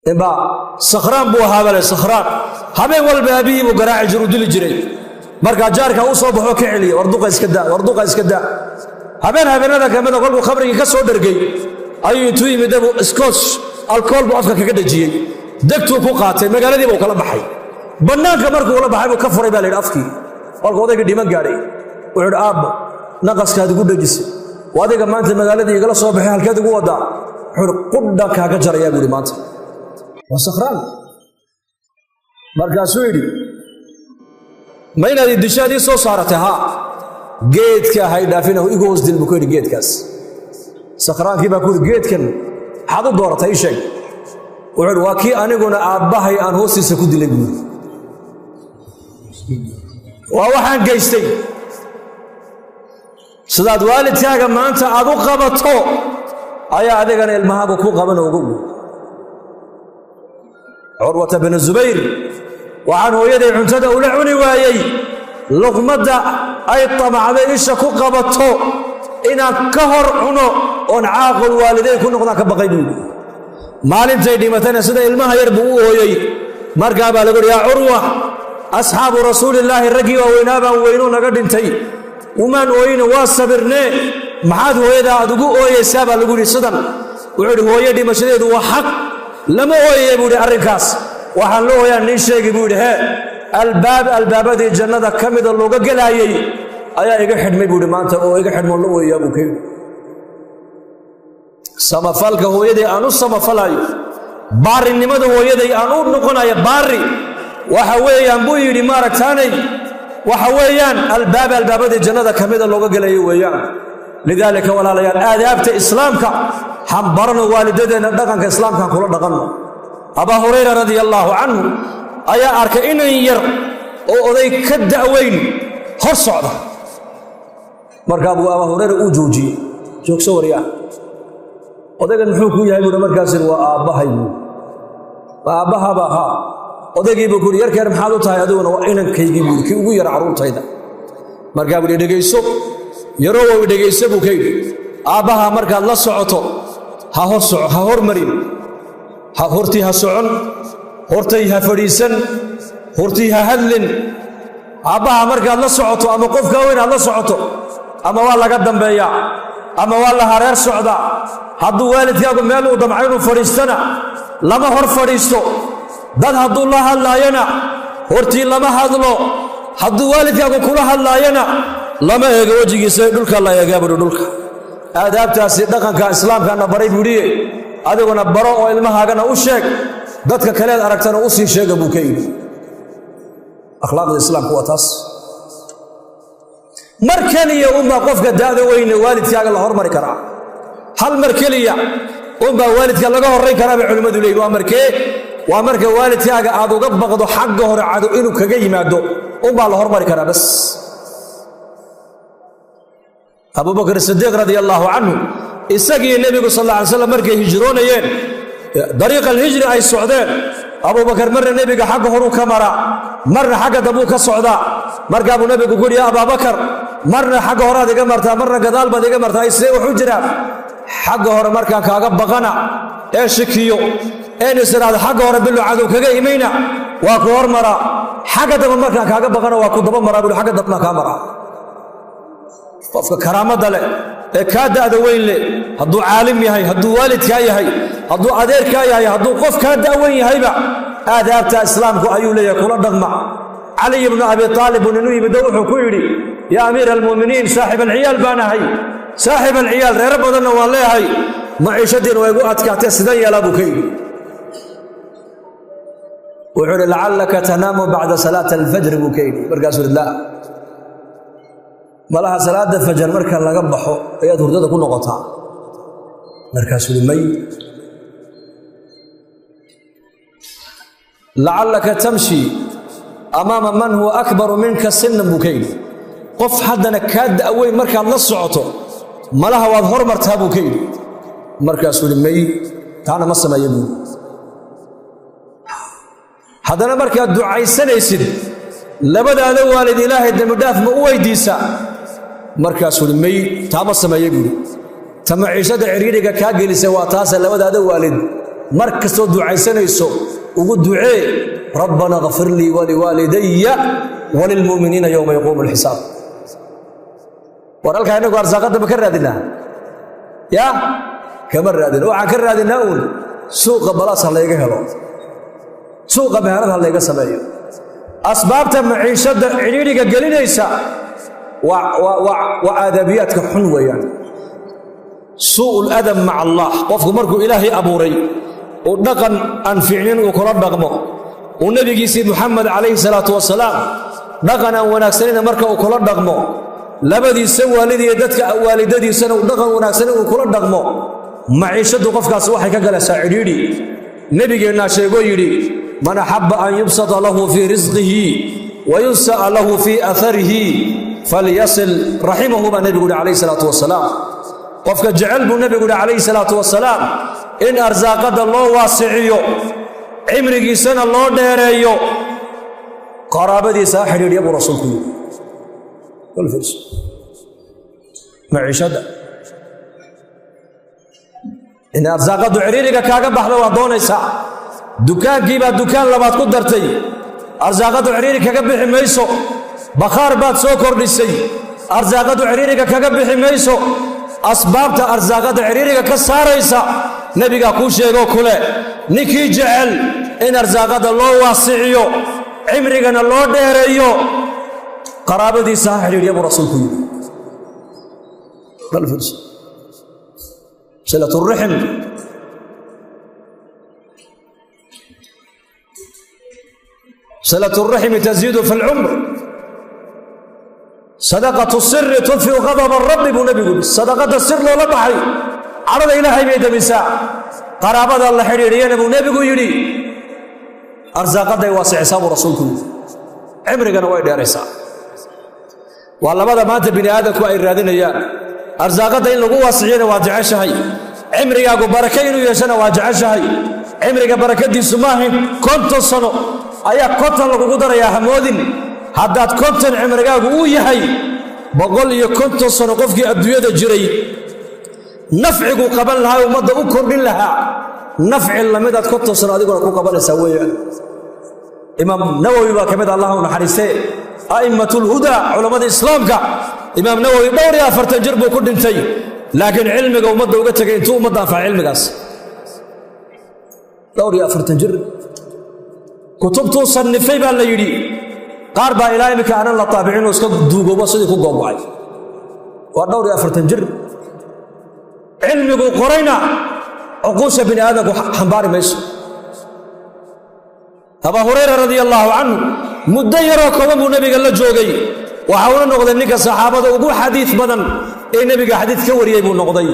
إبا سخران بو هذا سخران هبي والبابي وقراع جرود الجري مركا جارك أوصل بحوك علي وردوق إسكدا هبين هذا كمان قلبه خبري كسر درجي أي توي مدبو إسكوش الكل بأفكك كده جي دكتور فوقاته مقالة دي بوكلا بحي بنان كمركو ولا بحي وكفر يبالي الأفكي والقوة ذيك ديمان قاري وعد آب نقص كهذا قد جس وهذا كمان أنت مقالة دي يقول صوب حال كهذا قوة دا حر قدك كهجر يا بولي مات وسخران مركز سويدي ما ينادي الدشاة دي صو صارتها جيت كهاي دافينه ويجوز دل بكون جيت كاس سخران كي بكون جيت كن هذا دورة أي شيء وعد واكي أنا قلنا أباهي أن هو سيسكود لجود وواحد جيستي سداد والد تاجا ما أنت أبو قبضته أيا هذا كان المهاج وكو قبنا وقول عروة بن الزبير وعنه يدي عنتدى ولعني وايي لقمة أي طمع بإيش كو قبضته إن كهر عنو ونعاقل والدين كنا قد كبقيبين مالين تيدي مثلا سدى المها يربوه يي مركب على يا عروة أصحاب رسول الله الرجي وينابا وينون قد انتي ومن وين واصبرنا معاد هو يدا دقو أوي سابا لقولي صدم وعد هو يدي مشدد وحق لما هو يبودي أركاس وحلوه يا نيشيك يبودي ها الباب دي الجنة كمد اللوغة قلايي أيا يقحد ميبودي ما أنت أو يقحد مولوه يا أبو كيف سما فالك هو يدي أنو سما فلاي باري النمد هو يدي أنو نقنا يا باري وحويا بوي لمارك ثاني وحويان الباب دي الجنة كمد اللوغة قلايي ويان لذلك ولا ليال آدابت إسلامك حنبرنا والدنا دقنك إسلامك كل دقنا أبا هريرة رضي الله عنه أيا أركئين ير أو ذي كدأوين هالصعدة مركب أبا هريرة أوجوجي جوك سوريا وذاك الحكومة يقول مركز وأباها يقول وأباها بها وذاك يقول يركب محلو تايدون وإن كي يقول كي يقول يرعون تايدا مركب يدقي السوق يروى يدقي السوق كيف أباها مركز الله صعته ههور مريم هورتي هسعن هورتي هفريسن هورتي ههلن أباها مركز الله صعته أما قف كوين الله صعته أما والله قدم بيا أما والله هرير صعدا هدو والد ياقو ميلو دمعينو فريستنا لما هور فريستو داد هدو الله هلاينا هورتي لما هدلو هدو والد ياقو كله هلاينا لما يقو وجيكي سيدولك الله يقابلو دولك آدابتاسي دقنك إسلامك أنا بري بوريه أدقنا براء وإلمهاقنا أشيك دادك كليل أركتنا أسي شيك أبو كيد أخلاق الإسلام هو تاس مركلية أمة قفك دادا وين والد ياق الله هرمري كرا هل مركلية أمة والد ياق الله هرمري كرا بعلمة دولي وأمرك والد ياق عادو قبقضو حقه عادو إنو كجي مادو أمة الله هرمري كرا بس أبو بكر الصديق رضي الله عنه إسقي النبي صلى الله عليه وسلم مركي هجرونيين طريق الهجرة أي السعودين أبو بكر مر النبي حق هرو كمرة مر حق دبوك السعوداء مر أبو النبي يقول يا أبا بكر مر حق هرا دي مرتا مر قدال بدي مرتا يسري وحجرة حق هرا مركا كاغب بغنا إيش كيو إين يصير هذا حق هرا بلو عدو كاغا يمينا واكو هرمرا حق دب مركا كاغب بغنا واكو دب مرا بلو حق دبنا كامرا قفك كرامة له كاد هذا وين له هدو عالم يهي هدو والد يهي هدو عدير يهي هدو قف كاد وين يهي بقى آدابت إسلامك أيو لي كل ضغمة علي بن أبي طالب ونوي بدوح كويري يا أمير المؤمنين صاحب العيال بانا هي صاحب العيال غير بدنا والله هي معيشة ويقول أتكاتي سدي لا بكي وعر لعلك تنام بعد صلاة الفجر بكي برقاس الله مالها صلاة الفجر مركا لقبحو اياد هردada ku noqota markaas ulmay لعلك تمشي امام من هو اكبر منك سنا بكي قف حدنا كاد اوي marka la socoto malaha waad hormartaa bukay markaas ulmay taana ma sameeyay hadana marka ducaysanaysid labadaada waalid ilaahay dam dhaaf ma u weydiisa markaas ulmay taama sameeyay tama ciishada ciriiriga ka gelisay waa taas labadaada waalid مركز دعاء سنيسو وقد دعاء ربنا اغفر لي ولوالدي وللمؤمنين يوم يقوم الحساب ورالك أنك أرزاقات بكرة دينا يا كمرة دينا وعكرة دينا أقول سوق بلاص الله يجهله سوق بهذا الله يجسمه أسباب معيشة عينيك قليل يسا وآدابياتك حلوة يعني سوء الأدب مع الله وفق مركو إلهي أبوري ونقن أنفعين وكرب نغمه والنبي سيد محمد عليه الصلاة والسلام نقن وناكسرين مركو وكرب نغمه لبدي سوى والدي يدتك والدتي سنة ونقن وناكسرين وكرب نغمه معيشة قفك سواحي كقل ساعديني نبي قلنا شيء يري من أحب أن يبسط له في رزقه وينسأ له في أثره فليصل رحمه النبي عليه الصلاة والسلام قفك جعل النبي عليه الصلاة والسلام إن أرزاقد الله واسعيو عمرك سنة الله ديريو قرابتي ساحر يبو رسولك والفرس معيشة إن أرزاقد عريرك كاقا بحضا وحضون إسا دكان كيبا دكان لبات قدرتي أرزاقد عريرك كاقا بحميسو بخار بات سوكر لسي أرزاقد عريرك كاقا بحميسو أسبابت أرزاقات عريرك كساريسا نبيك كوشيغو كله نكي جعل إن أرزاقات الله واسعيو عمرنا الله ديريو قرابتي ساحر يبو رسولكم بالفرس صلة الرحم صلة الرحم تزيد في العمر صدقة السر تطفئ غضب الرب بنبي صدقة السر لولا بحي عرض إلهي بيد مساء قرابة الله حريريان بنبي يري أرزاقة واسع حساب رسولكم عمرك أنا وايد أرسا والله ماذا مات بني آدم وإرادين إياه أرزاقة إن لقوا واسعين واجع شهي عمرك أقول بركين ويشنا واجع شهي عمرك بركة دي سماهم كنت صنو أيا كنت لقوا قدر يا حمودين haddaad konton cimrigaagu uu yahay 150 sano qofkii adduunyada jiray nafcigu qaban lahaa ummadda u kordhin lahaa nafci lamidaad 50 sano adiguna ku qabanaysaa weeyaan imaam nawawi baa kamid allah u naxariistay a'immatul huda culimada islaamka imaam nawawi dhowr iyo 40 jir buu ku dhintay laakiin cilmiga ummadda uga tagay intuu ummadda anfaa cilmigaas dhowr iyo 40 jir kutubtu sanifay baa la yiri qaar baa ilaa imika aanan la taabicin oo iska duugoobo sidii ku goobay waa dhowr iyo 40 jir cilmigu qorayna uquusha bini aadamku xambaari mayso Abu Hurayra radiyallahu anhu muddo yaro kooban buu nabiga la joogay waxa uu noqday ninka saxaabada ugu xadiis badan ee nabiga xadiis ka wariyay buu noqday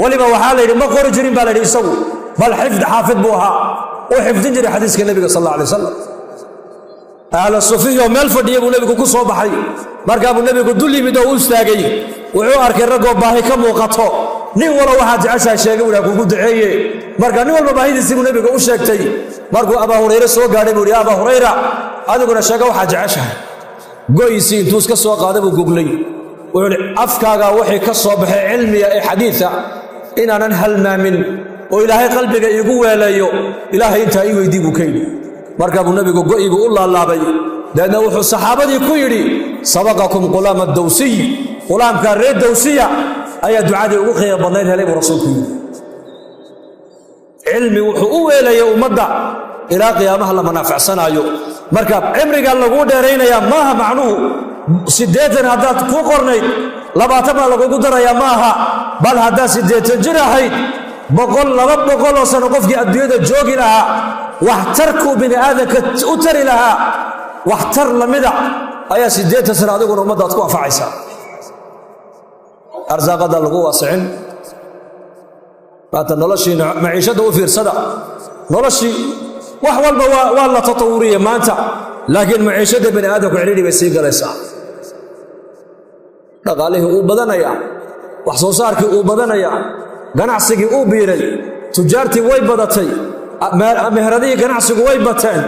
waliba waxa la yiri ma qori jirin baa la yiri isagu bal xifd xaafid buu ahaa oo xifdin jiray xadiiska nabiga sallallahu alayhi wasallam على الصوفية ومال فديه أبو نبيك كوسو بحي مركب أبو نبيك دولي بدو أستاجي وعو أركي الرقم باهي كم وقطه نين ولا واحد عشا شيء ولا كوكو دعية مركب نين ولا باهي دسيبو نبيك أشتاجي مركب أبا هريرة سوق قاعد يقول يا أبا هريرة هذا كنا شاكا واحد عشا قويسين توس كسو قاعد أبو جوجلي ويقول أفكار وحي كسو بحي علمي حديثة إن أنا نهل ما من وإلهي قلبك يقوى لا يو إلهي أنت أيوة يديبو كيني مركب النبي قوي الله الله بي لأنه وحو الصحابة كيري سبقكم غلام الدوسي غلام كان ريد دوسية أي دعاء أخي بنين هلي ورسولكم علمي وحو إلى يوم مدى إلى قيامها لما نافع سنة يو مركب عمري قال له دارين يا ماها معنوه سديتنا هدات كو قرني لباتما لقو قدر يا ماها بل هدات سديتنا جرحيد بقول لبا بقول سنقفك الدنيا جوغي لها واحتركوا بني آدم كتأتر لها واحتر لمدع أيا سديت سنة أدقون ومدى تكون فعيسا أرزاق هذا اللقوة واسعين فأنت نلشي معيشته وفير صدى نلشي وحوال والله تطورية ما أنت لكن معيشته بني آدم كعليني بيسيق ليسا لقاله أوبدنا يا وحصوصارك أوبدنا يا قناعسك أوبيري تجارتي ويبدتي مهردي قناعسك ويبتين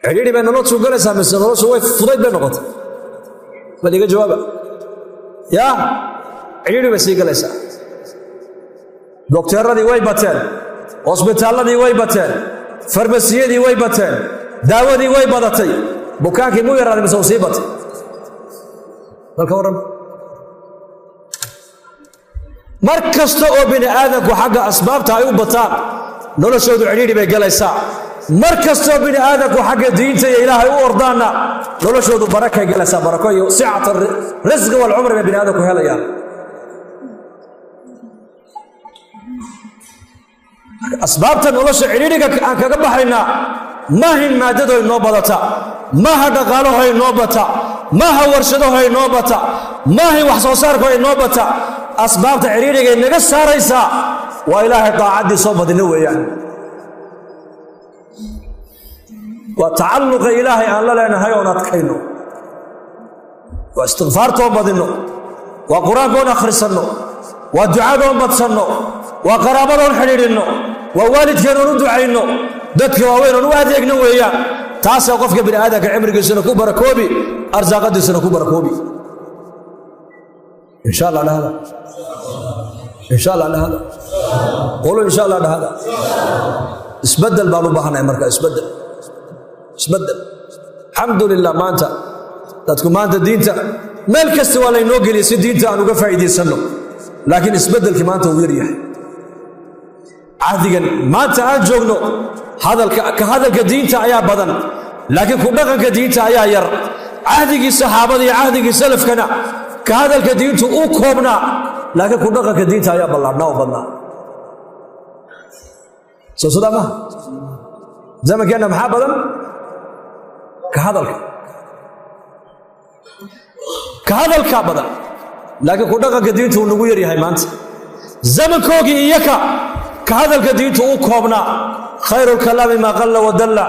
عليني بأن الله تقول ليسا مثل الله سوى فضيت بنقط فليك جوابا يا عليني بيسيق ليسا doktoradii way bateen hosbitaalladii way bateen farmasiyadii way bateen daawadii way badatay bukaankii muu yaraaday mise uu sii batay balka waran mar kasta oo bini aadamku xagga asbaabta ay u bataan noloshoodu cidhiidhi bay galaysaa mar kasta oo bini aadamku xagga diinta iyo ilaahay u ordaana noloshoodu barakay galaysaa barako iyo sicata risqi wal umri bay bini aadamku helayaan asbaabta nolosha cidhiidhiga aan kaga baxaynaa maahin maadado inoo badata maaha dhaqaalaho inoo bata maaha warshadaho inoo bata maahin wax soo saarko inoo bata asbaabta cidhiidhiga inaga saaraysaa waa ilaahay daacaddii soo badino weeyaan waa tacalluqa ilaahay aan la leenahay oon adkayno waa istikfaartoon badinno waa qur-aankoon akhrisanno waa ducadoon badsanno waa qaraabadoon xidhiidhinno waa waalidkeenoon u ducayno dadka waaweynoon u adeegno weeyaan taasaa qofka bini aadamka cimrigiisuna ku barakoobi arsaaqadiisuna ku barakoobi insha allah dhahada insha allah dhahada qolo insha allah dhahada isbedel baan u baahanahay marka isbedel alxamdulilah maanta dadku maanta diinta meel kasta waa laynoo geliyay si diinta aan uga faa'iidaysanno laakiin isbeddelkii maanta uu yaryahay cahdigan maanta aan joogno ka hadalka diinta ayaa badan laakiin ku dhaqanka diinta ayaa yar cahdigii saxaabada iyo cahdigii salafkana ka hadalka diintu uu koobnaa laakiin ku dhaqanka diinta ayaa ballaadhnaa oo badnaa soo sidaa maha zamankeenna maxaa badan ka hadalkaa badan laakiin ku dhaqanka diintu uu nagu yaryahay maanta zamankoogii iyaka ka hadalka diintu uu koobnaa khayrulkalaami maa qalla wadalla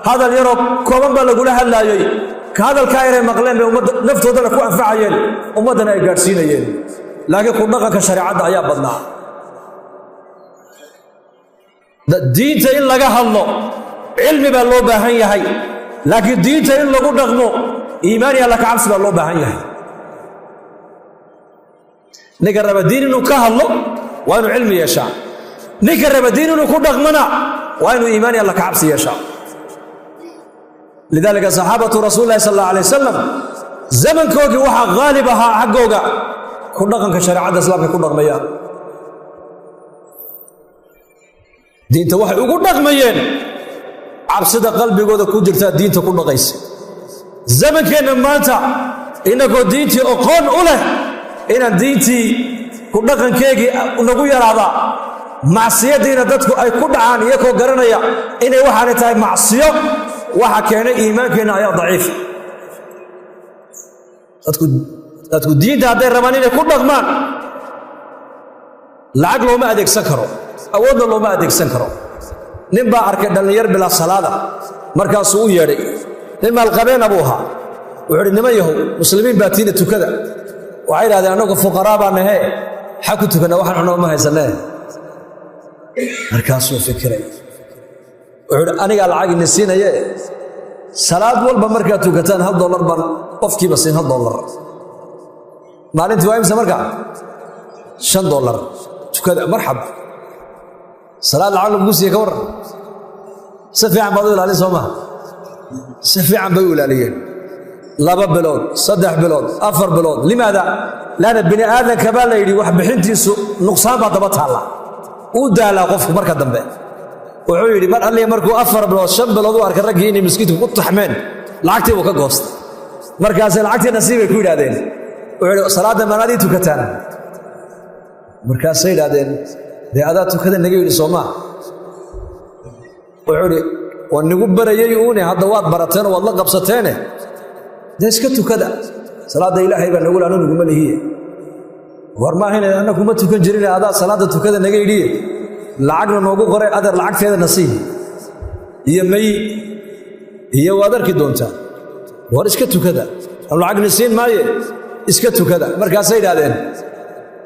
hadal yaroo kooban baa lagula hadlaayey ka hadalkaa yaray maqleen bay ummadda naftoodana ku anfacayeen ummaddana ay gaadhsiinayeen laakiin ku dhaqanka shareecadda ayaa badnaa diinta in laga hadlo cilmi baa loo baahan yahay laakiin diinta in lagu dhaqmo iimaan iyo alla ka cabsi baa loo baahan yahay ninka raba diin inuu ka hadlo waa inuu cilmi yeeshaa ninka raba diin inuu ku dhaqmana waa inuu iimaan iyo alla ka cabsi yeeshaa lidaalika saxaabatu rasuulillahi sal allahu alay wasalam zamankoogii waxaa haalib ahaa xaggooga ku dhaqanka shareecadda islaamka ku dhaqmayaan diinta waxay ugu dhaqmayeen cabsida qalbigooda ku jirtaa diinta ku dhaqaysa zamankeenna maanta innagoo diintii aqoon u leh inaan diintii ku dhaqankeegii nagu yaraadaa macsiyaddiina dadku ay ku dhacaan iyakoo garanaya inay waxaanay tahay macsiyo waxa keenay iimaankeenna ayaa daciifa dadku diinta hadday rabaan inay ku dhaqmaan lacag looma adeegsan karo awoodna looma adeegsan karo nin baa arkay dhallinyar bilaa salaada markaasuu u yeedhay nin maalqabeena buu ahaa wuxuu uhi niman yahow muslimiin baa tiina tukada waxay idhahdeen annagu fuqaraa baa nahee xa ku tukanna waxaan xunoo ma haysanee markaasuu fikiray wuxuu uhi anigaa lacag ini siinaye salaad walba markaad tukataan $1 baan qofkiiba siin $1 maalintii waa imse markaa $5 tukada marxaba salaad lacag lagu siiye ka warran si fiican baad u ilaalin soo maha si fiican bay u ilaaliyeen 2 bilood 3 bilood 4 bilood limaada laana bini aadanka baa la yidhi wax bixintiisu nuqsaan baa daba taalla uu daalaa qofku marka dambe wuxuu yidhi mar alliya markuu 4 bilood 5 bilood u arkay raggii inay miskiidku ku taxmeen lacagtii buu ka goostay markaasay lacagtii nasiibay ku yidhaahdeen wuxuu yidhi salaadda maanaadii tukataan markaasay yidhaahdeen dee adaa tukada naga yidhi soomaa wuxuu idhi waa nigu barayay uune hadda waad barateen oo waad la qabsateene dee iska tukada salaadda ilaahay baa nagu laano nuguma lihiye war maahayna anna kuma tukan jirine adaa salaadda tukada naga yidhiye lacagna noogu qoray adeer lacagteeda nasiib iyo may iyo waad arki doontaa war iska tukada aan lacagna siin maaye iska tukada markaasay yidhaahdeen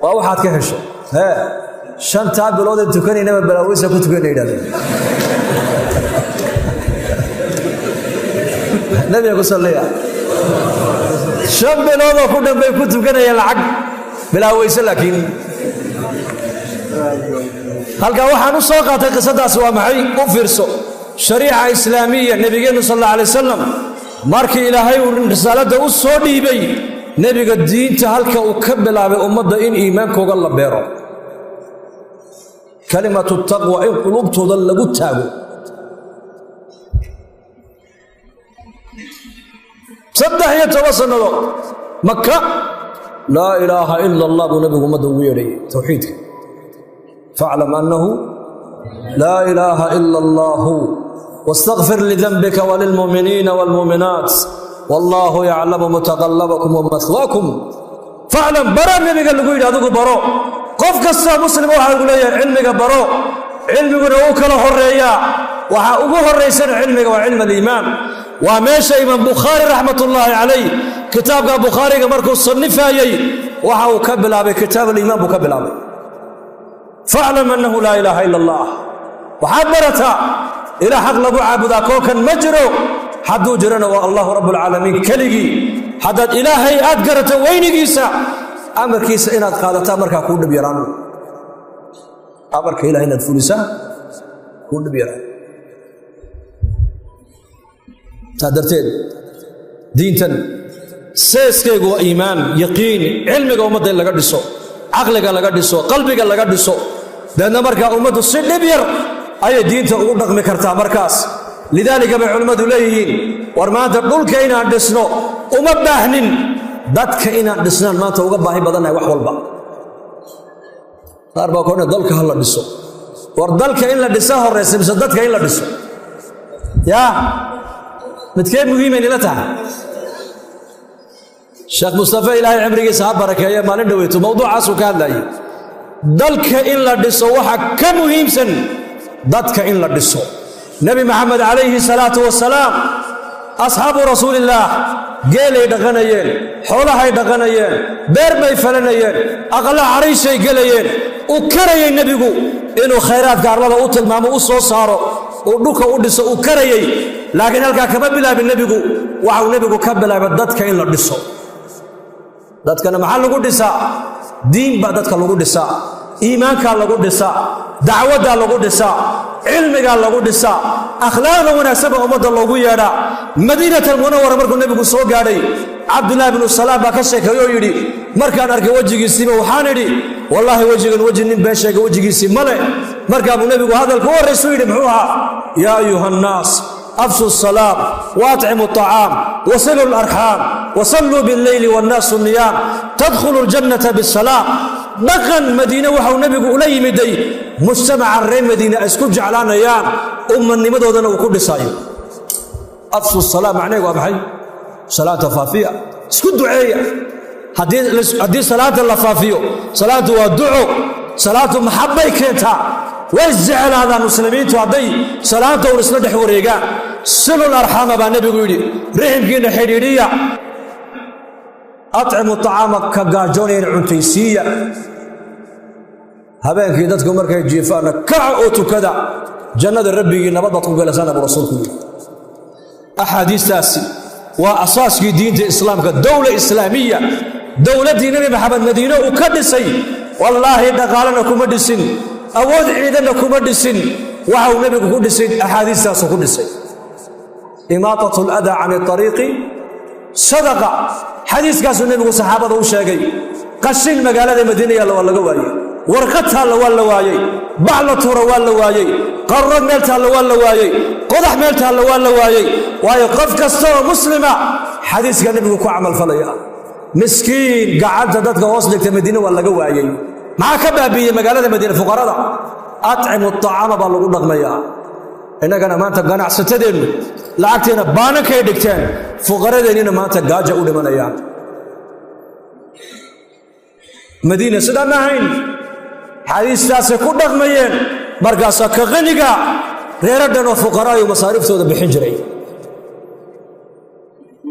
waa waxaad ka hesho hee 5 bilood ee tukanaynaba balaawaysa ku tukanay yidhahdeen nabiga ku sallaya 5 bilood oo ku dhanbay ku tukanayeen lacag bilaawaysa laakiin halkaa waxaan u soo qaatay qisadaas waa maxay u fiirso shariica islaamiya nabigeenu sallallahu alayhi wasallam markii ilaahay uu risaalada u soo dhiibay nabiga diinta halka uu ka bilaabay ummadda in iimaankooda la beero kalimatu taqwa in qulubtooda lagu taago saddex iyo toban sannadood maka laa ilaaha ila allah buu nabigu ummadda ugu yeedhayay tawxiidka faclam annahu laa ilaaha ila allahu واستغفر لذنبك وللمؤمنين والمؤمنات والله يعلم متقلبكم ومثواكم فاعلم برا النبي قال له هذا برو قف كسا مسلم waxa uu leeyahay cilmiga baro cilmiguna uu kala horeeya waxa ugu horeysan cilmiga waa cilmi iimaan waa meesha imam bukhari rahmatullahi alayhi kitaabka bukhariga markuu sanifayay waxa uu ka bilaabay kitaab iimaan buu ka bilaabay fa'lam annahu la ilaha illa allah waxa barata إلى حق لبو عابدا كوكن مجرو حدو جرنا والله رب العالمين كلغي حدد إلهي أدقرت وينيسا أمر كيسا إن أدقادتا أمركا كون بيران أمرك إلهي ندفلسا كون بيران تادرتين دينتن سيسكيغ وإيمان يقين علمك ومدى لغا دسو عقلك لغا دسو قلبك لغا دسو لأن أمركا أمدو سيد بير أي دين تقول رقم كرتا مركز لذلك بعلماء ليهين ورمانت دولك إنا دسنو وما باهنين دادك إنا دسنان ما توقع باهي بدنا وحول با أربعة كونا دولك هلا دسو وردالك إلا دساه الرئيس مسددك إلا دسو يا متكيب مهمين إلا تعال الشيخ مصطفى إلهي عمري صاحب بركة يا مالين دويتو موضوع عاسو كان لاي دالك إلا دسو وحا كمهم سن dadka in la dhiso nabi maxamed alayhi salatu wasalaam asxaabu rasuulillah geelay dhaqanayeen xoolahay dhaqanayeen beer bay falanayeen aqla xariishay galayeen u karayay nabigu inuu khayraad gaarlada u tilmaamo u soo saaro oo dhulka u dhiso u karayay laakiin halka kama bilaabin nabigu waxa nabigu ka bilaabay dadka in la dhiso dadkana maxaa lagu dhisaa diin ba dadka lagu dhisaa iimaanka lagu dhisaa dacwada lagu dhisaa cilmiga lagu dhisaa akhlaaqda wanaagsan ummadda loogu yeedhaa madiinatul munawwara markuu nabigu soo gaadhay abdullah ibn salaam baa ka sheekayay yiri markaan arkay wajigiisa waxaan idhi wallahi wajigan wajin nin baa sheegay wajigiisa male markaa buu nabigu hadalku warayso yiri muxuu ahaa ya ayuhan nas afshu salam waat'imu at'am wasilu al-arham wasallu bil-layli wan-nasu niyam tadkhulu al-jannata bis-salam dhaqan madiina waxa uu nabigu u leeyimiday mujtamaca reer madiina isku jeclaanayaan ummanimadoodana uu ku dhisaayo afshu salam macnaheedu waa maxay salaata faafiya isku duceeya hadii salaata la faafiyo salaatu waa duco salaatu mahabbay keenta waj'alaadaan muslimiintu haday salaanta uu isla dhex wareegaan silul arham baa nabigu yiri riximkiina xiriiriya at'imu at'ama ka gaajooneen cuntaysiya habeenkii dadku markay jiifaan ka oo tukada jannada rabbigi nabad ku galaysan abu rasuulku ahadiistaasi waa asaaskii diinta islaamka dawla islaamiya dawladii nabi maxamed madiina uu ka dhisay wallahi dhaqaalana kuma dhisin awood ciidana kuma dhisin waxa uu nabigu ku dhisay ahadiistaas ku dhisay imaatatul adha an tariiqi sadaqa xadiiskaas nabigu saxaabada u sheegay qashin magaalada madiina waa laga waayay warqadta waa la waayay bacla tura waa la waayay qarrad meelta waa la waayay qodax meelta waa la waayay waayo qof kasta oo muslima xadiiska nabigu ku amal falaya miskiin gacanta dadka hoos dhigta madiina waa laga waayay maxaa ka baabiyay magaalada madiina fuqarada at'imu at'ama baa lagu dhaqmayaa inagana maanta ganacsatadeenu lacagteena baanankay dhigteen fuqaradeena maanta gaaja u dhimanayaan madiina sidaan ahayn xadiistaas ku dhaqmayeen markaas ka qaniga reeradan oo fuqaraa iyo masaariftooda bixin jiray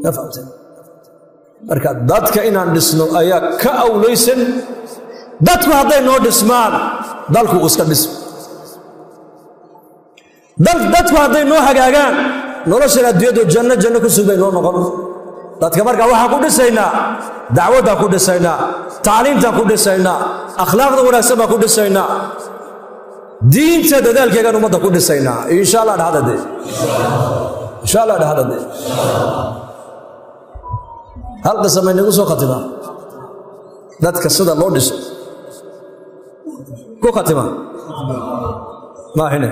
nafaqtan marka dadka inaan dhisno ayaa ka awleysan dadku haday noo dhismaan dalku iska dhismo dadku haday noo hagaagaan nolosha adduunyadu janno ku suubay noo noqon dadka marka waxa ku dhisaynaa dacwada ku dhisaynaa taaliinta ku dhisaynaa akhlaaqda wanaagsan ku dhisaynaa diinta dadaalkeegaan ummadda ku dhisaynaa insha allah dhahadade insha allah dhahadade hal qisam ay nagu soo khatima dadka sida loo dhiso ku khatima maahine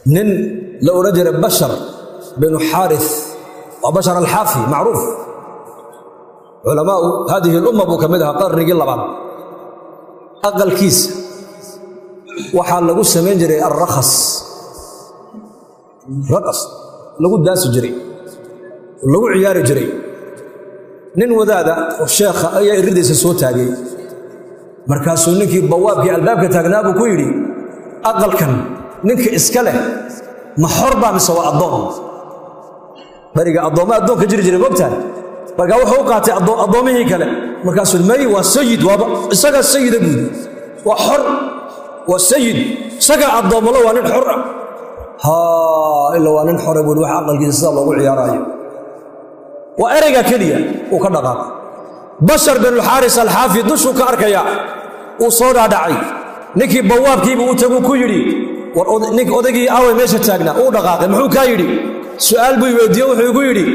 nin la oran jiray bashar binu xaarith waa bashar alxaafi macruuf culamaau hadihi lumma buu ka mid ahaa qarnigii labaad aqalkiisa waxaa lagu samayn jiray alrakhas raqas lagu daasi jiray lagu ciyaari jiray nin wadaada oo sheekha ayaa iridiisa soo taagay markaasuu ninkii bawaabkii albaabka taagnaa buu ku yidhi aqalkan ninka iska leh ma xor baa mise waa addoon bariga addoonka jiri jiray mogtahay markaa wuxuu u qaatay addoomihii kale markaasuu may waa sayid waaba isagaa sayida buudi waa xor waa sayid isagaa addoommalo waa nin xor ah ila waa nin xore buudi wax aqalkiisa sidaa loogu ciyaaraayo waa ereyga keliya uu ka dhaqaaqay bashar binulxaaris alxaafi dushuu ka arkaya uu soo dhaadhacay ninkii bawaabkiibuu u taguu ku yidhi war ninka odaygii aaway meesha taagnaa uu dhaqaaqay muxuu kaa yidhi su'aal buu weydiiye wuxuu igu yidhi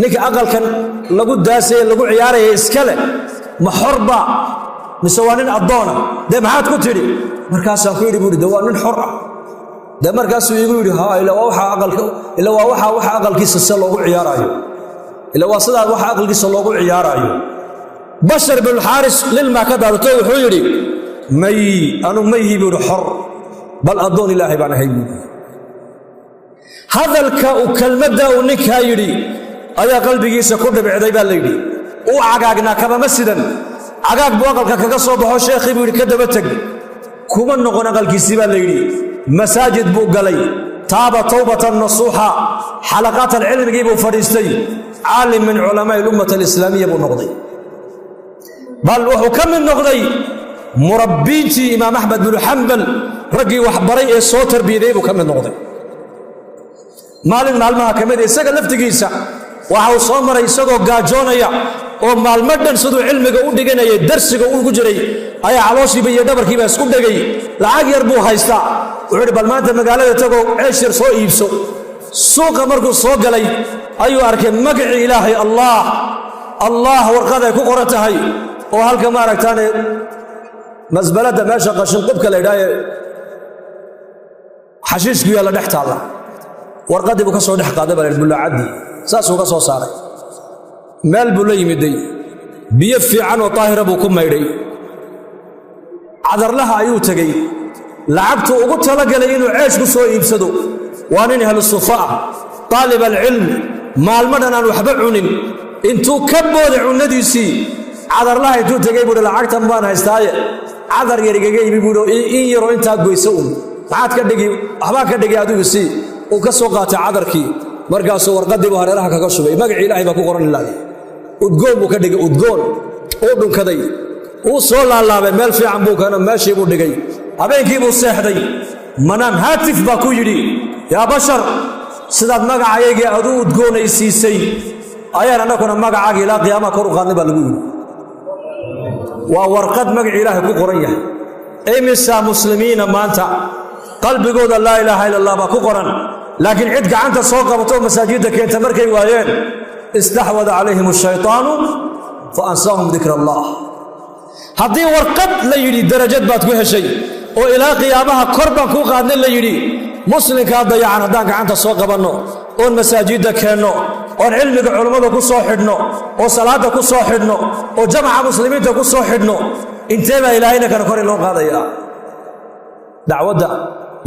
ninka aqalkan lagu daasaye lagu ciyaaraya iska leh ma xorba mise waa nin addoona dee maxaad ku tidhi markaasaan ku yidhi buuhi de waa nin xor ah dee markaasuu igu yidhi ila waa waxa aqalkiisa se loogu ciyaaraayo ila waa sidaa waxa aqalkiisa loogu ciyaaraayo bashar binulxaaris lilmaa ka daadato wuxuu yidhi anu mayhi buuhi xor bal addoon ilaahay baan ahay buuhi hadalka uu kelmadda uu ninkaa yidhi ayaa qalbigiisa ku dhibicday baa layidhi uu cagaagnaa kabama sidan cagaag buu aqalka kaga soo baxo sheekhii buu yidhi ka daba teg kuma noqon aqalkiisii baa layidhi masaajid buu galay taaba towbatan nasuuxa xalaqaat alcilmigii buu fadhiistay caalim min culamaa'i lummati alislaamiya buu noqday bal wuxuu ka mid noqday murabbiintii imaam axmed binu xambal raggii waxbaray ee soo tarbiyaday buu ka mid noqday maalin maalmaha ka mid isaga laftigiisa waxa uu soo maray isagoo gaajoonaya oo maalmo dhan siduu cilmiga u dhiganayay darsiga ugu jiray ayaa calooshiiba iyo dhabarkiiba isku dhegay lacag yar buu haystaa wuxuu idhi bal maanta magaalada tagoo ceesh yar soo iibso suuqa markuu soo galay ayuu arkay magacii ilaahay allah warqad ay ku qoran tahay oo halka maaragtaane masbaladda meesha qashin qubka la idhaaye xashiishku yaalla dhex taalla warqaddii buu ka soo dhex qaaday baa bullaacaddii saasuu ka soo saaray meel buu la yimiday biyo fiican oo daahira buu ku maydhay cadarlaha ayuu tegey lacagtuu ugu talagalay inuu ceesh ku soo iibsado waa nin ahlu sufa ah taalib alcilm maalmo dhan aan waxba cunin intuu ka booday cunnadiisii cadarlaha intuu tegey buuhi lacagtan baan haystaaye cadar yar igaga ibi buuhi in yaroo intaa goysa maxaad ka dhigi waxbaa ka dhigay adigu sii uu ka soo qaatay cadarkii markaasuu warqaddii buu hareeraha kaga shubay magacii ilaahay baa ku qoran ilaahay udgoon buu ka dhigay udgoon uu dhunkaday uu soo laalaabay meel fiican buu kana meeshii buu dhigay habeenkii buu seexday manaam haatif baa ku yidhi yaa bashar sidaad magacayaygii aduu udgoonaysiisay ayaan annaguna magacaaga ilaa qiyaamaha kor u qaadnay baa lagu yidhi waa warqad magacii ilaahay ku qoran yahay imisaa muslimiina maanta qalbigooda laa ilaaha ila allah baa ku qoran laakiin cid gacanta soo qabato masaajidda keenta markay waayeen istaxwada calayhim ashaytaanu fa ansaahum dikra allah haddii warqad la yidhi darajad baad ku heshay oo ilaa qiyaamaha kor baan kuu qaadnay la yidhi muslimkaa dayacan haddaan gacanta soo qabanno oon masaajidda keenno oon cilmiga culummada ku soo xidhno oo salaadda ku soo xidhno oo jamaca muslimiinta ku soo xidhno intee baa ilaahayna kana kor inoo qaadayaa dacwadda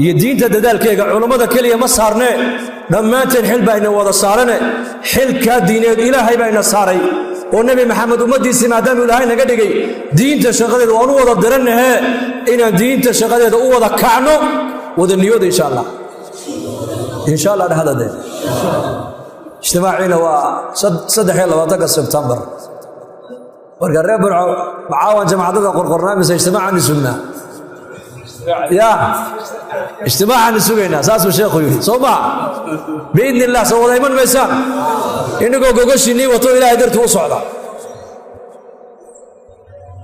iyo diinta dadaalkeega culummada keliya ma saarnee dhammaanteen xil baa ina wada saarane xilkaa diineed ilaahay baa ina saaray oo nebi maxamed ummaddiisii maadaamuu ilaahay naga dhigay diinta shaqadeeda waan u wada dirannahee inaan diinta shaqadeeda u wada kacno wada niyooda insha allah dhahadade ijtimaaciina waa 23 sebtembar marka reer burco macaawan jamacadada qorqornaa mise ijtimaacan sugnaa يا اجتماعا نسوينا أساس الشيخ يقول صوما بإذن الله سوى دائما ميسان إنكو قوشيني وطو إلى قدرت وصعدا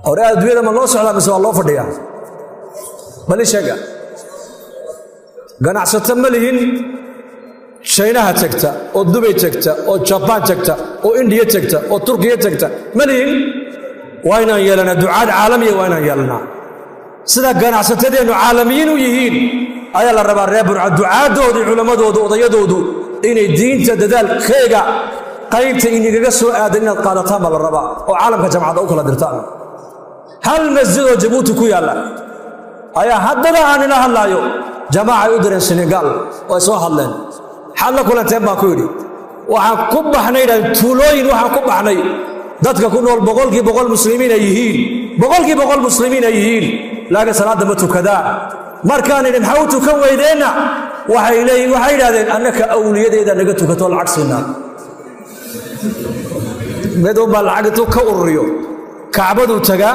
أورياء الدوية من الله صعدا مسوى الله فرديا بلي شقا قناع ستمليين شيناها تكتا أو دبي تكتا أو جابان تكتا أو إنديا تكتا أو تركيا تكتا مليين وين يلنا دعاء عالمي وين يلنا سدا قناع ستدين عالميين ويهين أيا الربا الرابر الدعاء دودي علماء دودي دودو إن الدين تددال خيغا قيمت إني قصوا آدنين القادتان بالربا وعالم كجماعة أوكلا درتان هل مسجد جبوتي كوي الله أيا حدنا عننا هلا يو جماعة يدرن السنغال ويسوها الله حلا كلنا تبا كوري وعن كب حنيدا تولوين وعن كب حني dadka ku nool boqolkii boqol muslimiin ay yihiin boqolkii boqol muslimiin ay yihiin laaga salaada ma tukada markaan idin maxaa u tukan weydeena waxay yiraahdeen annaka awliyadeeda naga tukato lacag siinaa meedo bal lacagtu ka ururiyo kaabadu taga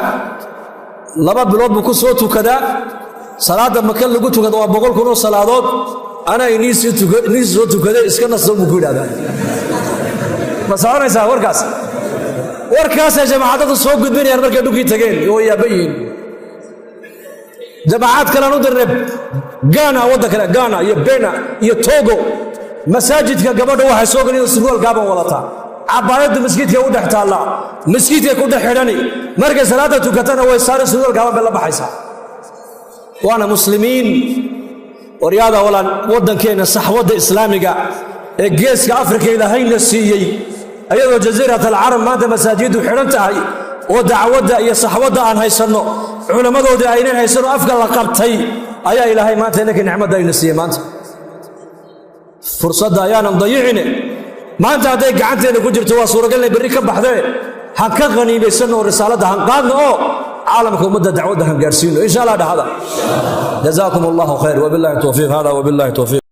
laba bilood buu ku soo tukada salaada marka lagu tukado waa boqol kun oo salaadood ana inii soo tukada iska naso buu ku yiraahdaa ma saaraysa warkaas jamaacadu soo gudbinayaan markay dhulkii tageen oo yaabayin jamaacad kale u dirnay Ghana wada kale Ghana iyo Bena iyo Togo masaajidka gabadha waxay soo galiyeen surwaal gaaban wadata cabaayada masjidka u dhax taala masjidka ku dhaxidhani markay salaada tukatana way saareen surwaal gaaban la baxaysa waana muslimiin wariyada wadankeena saxwada islaamiga ee geeska Afrika ilaahayna siiyay ayadoo jasiirada al-Arab maanta masaajidu xiran tahay oo dacwada iyo saxwada aan haysano culamadoodii aynaan haysano afka la qabtay ayaa ilaahay maanta inaka nicmada ayna siiyay maanta fursada ayaan dayicine maanta haday gacanteena ku jirto waa suuragal inay bari ka baxdee han ka qaniibaysano risaalada han qaadno oo caalamka umada dacwada han gaarsiino insha Allah dhahada jazaakumullahu khayr wa billahi tawfiiq hada wa billahi tawfiiq